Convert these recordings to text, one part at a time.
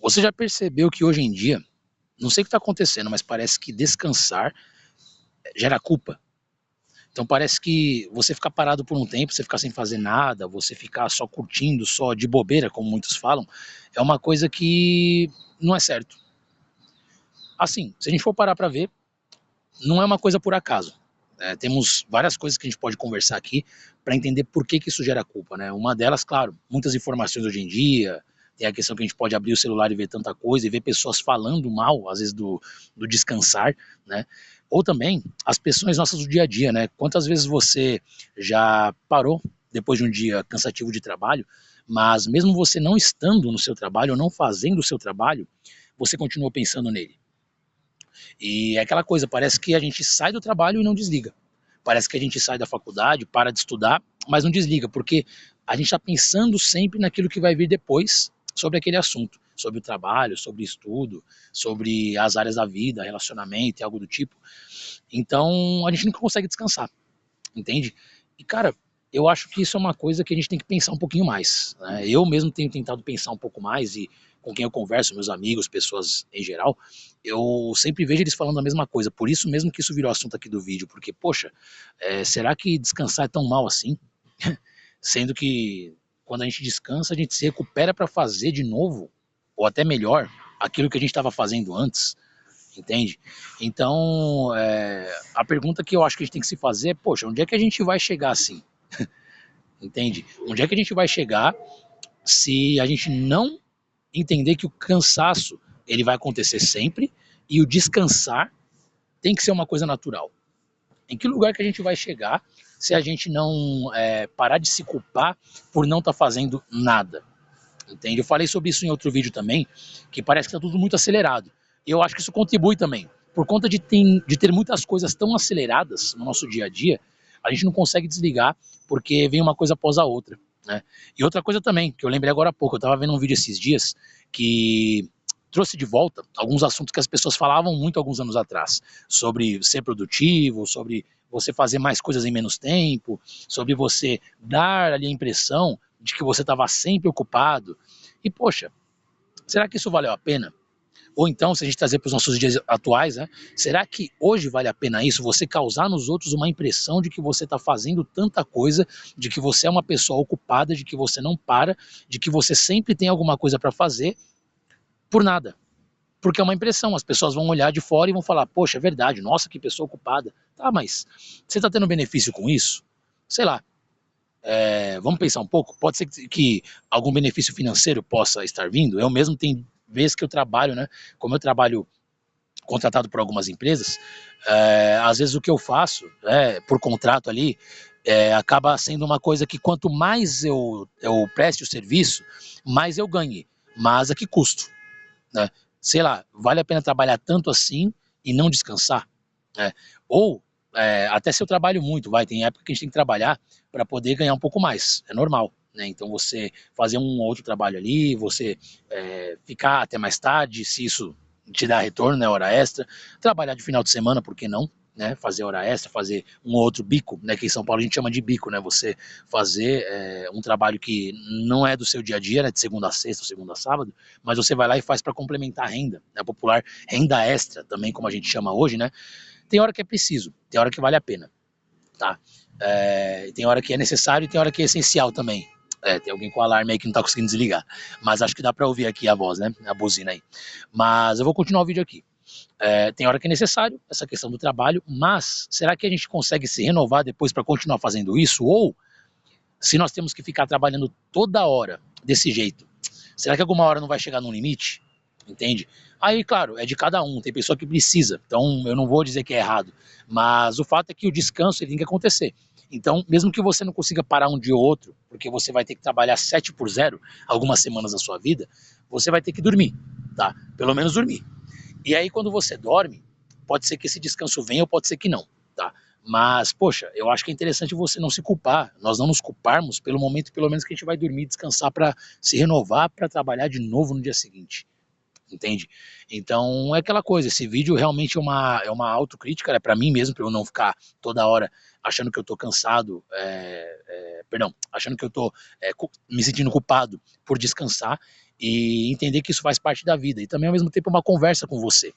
Você já percebeu que hoje em dia, não sei o que está acontecendo, mas parece que descansar gera culpa. Então parece que você ficar parado por um tempo, você ficar sem fazer nada, você ficar só curtindo, só de bobeira, como muitos falam, é uma coisa que não é certo. Assim, se a gente for parar para ver, não é uma coisa por acaso. Temos várias coisas que a gente pode conversar aqui para entender por que isso gera culpa, né? Uma delas, claro, muitas informações hoje em dia, tem a questão que a gente pode abrir o celular e ver tanta coisa, e ver pessoas falando mal, às vezes, do descansar, né? Ou também as pressões nossas do dia a dia, né? Quantas vezes você já parou depois de um dia cansativo de trabalho, mas mesmo você não estando no seu trabalho, ou não fazendo o seu trabalho, você continua pensando nele. E é aquela coisa, parece que a gente sai do trabalho e não desliga. Parece que a gente sai da faculdade, para de estudar, mas não desliga, porque a gente está pensando sempre naquilo que vai vir depois sobre aquele assunto, sobre o trabalho, sobre estudo, sobre as áreas da vida, relacionamento e algo do tipo. Então a gente nunca consegue descansar, entende? E cara, eu acho que isso é uma coisa que a gente tem que pensar um pouquinho mais, né? Eu mesmo tenho tentado pensar um pouco mais e com quem eu converso, meus amigos, pessoas em geral, eu sempre vejo eles falando a mesma coisa. Por isso mesmo que isso virou assunto aqui do vídeo, porque, poxa, será que descansar é tão mal assim? Sendo que quando a gente descansa, a gente se recupera para fazer de novo, ou até melhor, aquilo que a gente estava fazendo antes, entende? Então, a pergunta que eu acho que a gente tem que se fazer é, poxa, onde é que a gente vai chegar assim? Entende? Onde é que a gente vai chegar se a gente não entender que o cansaço ele vai acontecer sempre e o descansar tem que ser uma coisa natural? Em que lugar que a gente vai chegar se a gente não parar de se culpar por não estar fazendo nada? Entende? Eu falei sobre isso em outro vídeo também, que parece que está tudo muito acelerado. E eu acho que isso contribui também. Por conta de ter muitas coisas tão aceleradas no nosso dia a dia, a gente não consegue desligar porque vem uma coisa após a outra, né? E outra coisa também, que eu lembrei agora há pouco, eu estava vendo um vídeo esses dias que trouxe de volta alguns assuntos que as pessoas falavam muito alguns anos atrás, sobre ser produtivo, sobre você fazer mais coisas em menos tempo, sobre você dar ali a impressão de que você estava sempre ocupado. E, poxa, será que isso valeu a pena? Ou então, se a gente trazer para os nossos dias atuais, né, será que hoje vale a pena isso? Você causar nos outros uma impressão de que você está fazendo tanta coisa, de que você é uma pessoa ocupada, de que você não para, de que você sempre tem alguma coisa para fazer, por nada. Porque é uma impressão, as pessoas vão olhar de fora e vão falar, poxa, é verdade, nossa, que pessoa ocupada. Tá, mas você está tendo benefício com isso? Sei lá, vamos pensar um pouco, pode ser que algum benefício financeiro possa estar vindo. Eu mesmo tenho vezes que eu trabalho, né? Como eu trabalho contratado por algumas empresas, às vezes o que eu faço, por contrato ali, acaba sendo uma coisa que quanto mais eu preste o serviço, mais eu ganhe. Mas a que custo, né? Sei lá, vale a pena trabalhar tanto assim e não descansar? Né? Ou até se eu trabalho muito, tem época que a gente tem que trabalhar para poder ganhar um pouco mais, é normal, né? Então você fazer um ou outro trabalho ali, você ficar até mais tarde, se isso te dá retorno, né, hora extra, trabalhar de final de semana, por que não? Né, fazer hora extra, fazer um ou outro bico, né, que em São Paulo a gente chama de bico, né, você fazer um trabalho que não é do seu dia a dia, né, de segunda a sexta ou segunda a sábado, mas você vai lá e faz para complementar a renda, né, a popular renda extra, também como a gente chama hoje, né. Tem hora que é preciso, tem hora que vale a pena, tá? Tem hora que é necessário e tem hora que é essencial também. Tem alguém com alarme aí que não tá conseguindo desligar. Mas acho que dá para ouvir aqui a voz, né? A buzina aí. Mas eu vou continuar o vídeo aqui. Tem hora que é necessário essa questão do trabalho, mas será que a gente consegue se renovar depois para continuar fazendo isso? Ou se nós temos que ficar trabalhando toda hora desse jeito, será que alguma hora não vai chegar num limite? Entende? Aí, claro, é de cada um, tem pessoa que precisa, então eu não vou dizer que é errado, mas o fato é que o descanso ele tem que acontecer. Então, mesmo que você não consiga parar um dia ou outro, porque você vai ter que trabalhar 7 por 0 algumas semanas da sua vida, você vai ter que dormir, tá? Pelo menos dormir. E aí, quando você dorme, pode ser que esse descanso venha ou pode ser que não, tá? Mas, poxa, eu acho que é interessante você não se culpar, nós não nos culparmos pelo momento, pelo menos que a gente vai dormir, descansar para se renovar, para trabalhar de novo no dia seguinte, entende? Então é aquela coisa, esse vídeo realmente é uma autocrítica, né, para mim mesmo, para eu não ficar toda hora achando que eu tô cansado, perdão, achando que eu tô me sentindo culpado por descansar, e entender que isso faz parte da vida, e também ao mesmo tempo uma conversa com você,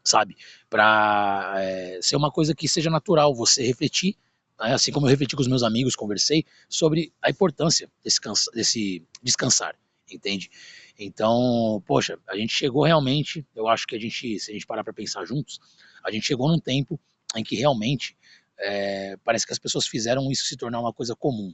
sabe? Para ser uma coisa que seja natural, você refletir, né? Assim como eu refleti com os meus amigos, conversei sobre a importância desse descansar, entende? Então, poxa, a gente chegou realmente, eu acho que se a gente parar para pensar juntos, a gente chegou num tempo em que realmente parece que as pessoas fizeram isso se tornar uma coisa comum.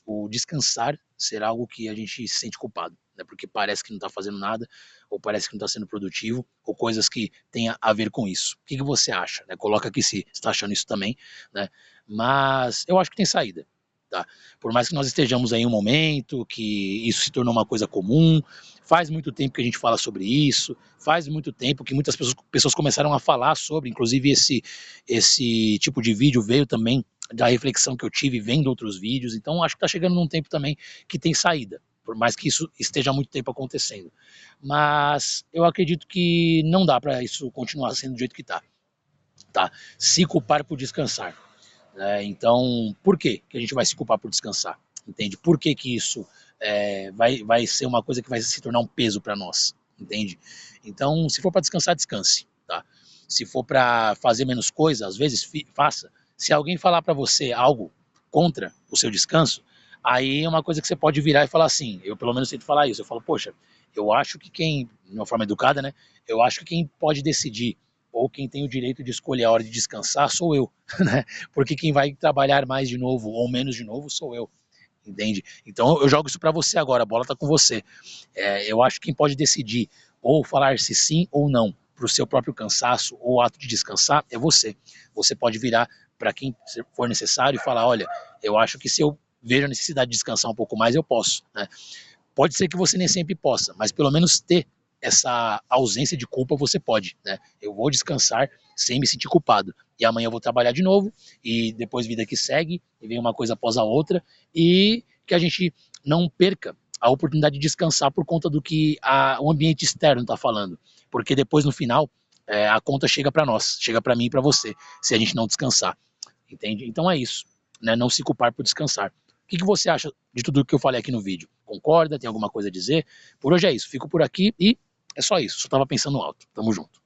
O descansar ser algo que a gente se sente culpado, né? Porque parece que não está fazendo nada, ou parece que não está sendo produtivo, ou coisas que tenha a ver com isso. O que, que você acha? Né? Coloca aqui se está achando isso também, né? Mas eu acho que tem saída. Tá? Por mais que nós estejamos aí em um momento que isso se tornou uma coisa comum, faz muito tempo que a gente fala sobre isso, faz muito tempo que muitas pessoas começaram a falar sobre, inclusive esse tipo de vídeo veio também da reflexão que eu tive vendo outros vídeos, então acho que está chegando num tempo também que tem saída, por mais que isso esteja há muito tempo acontecendo. Mas eu acredito que não dá para isso continuar sendo do jeito que está. Tá? Se culpar por descansar. Então, por que a gente vai se culpar por descansar? Entende? Por que isso vai ser uma coisa que vai se tornar um peso para nós? Entende? Então, se for para descansar, descanse. Tá? Se for para fazer menos coisa, às vezes faça. Se alguém falar para você algo contra o seu descanso, aí é uma coisa que você pode virar e falar assim, eu pelo menos tento falar isso, eu falo, poxa, eu acho que de uma forma educada, né, eu acho que quem pode decidir ou quem tem o direito de escolher a hora de descansar sou eu, né? Porque quem vai trabalhar mais de novo ou menos de novo sou eu, entende? Então eu jogo isso para você agora, a bola tá com você. Eu acho que quem pode decidir ou falar se sim ou não para o seu próprio cansaço ou ato de descansar é você. Você pode virar para quem for necessário e falar, olha, eu acho que se eu vejo a necessidade de descansar um pouco mais, eu posso, né? Pode ser que você nem sempre possa, mas pelo menos ter essa ausência de culpa você pode, né? Eu vou descansar sem me sentir culpado. E amanhã eu vou trabalhar de novo, e depois vida que segue, e vem uma coisa após a outra, e que a gente não perca a oportunidade de descansar por conta do que o ambiente externo está falando. Porque depois, no final, a conta chega para nós, chega para mim e para você, se a gente não descansar. Entende? Então é isso, né? Não se culpar por descansar. O que você acha de tudo que eu falei aqui no vídeo? Concorda? Tem alguma coisa a dizer? Por hoje é isso. Fico por aqui e é só isso. Só estava pensando alto. Tamo junto.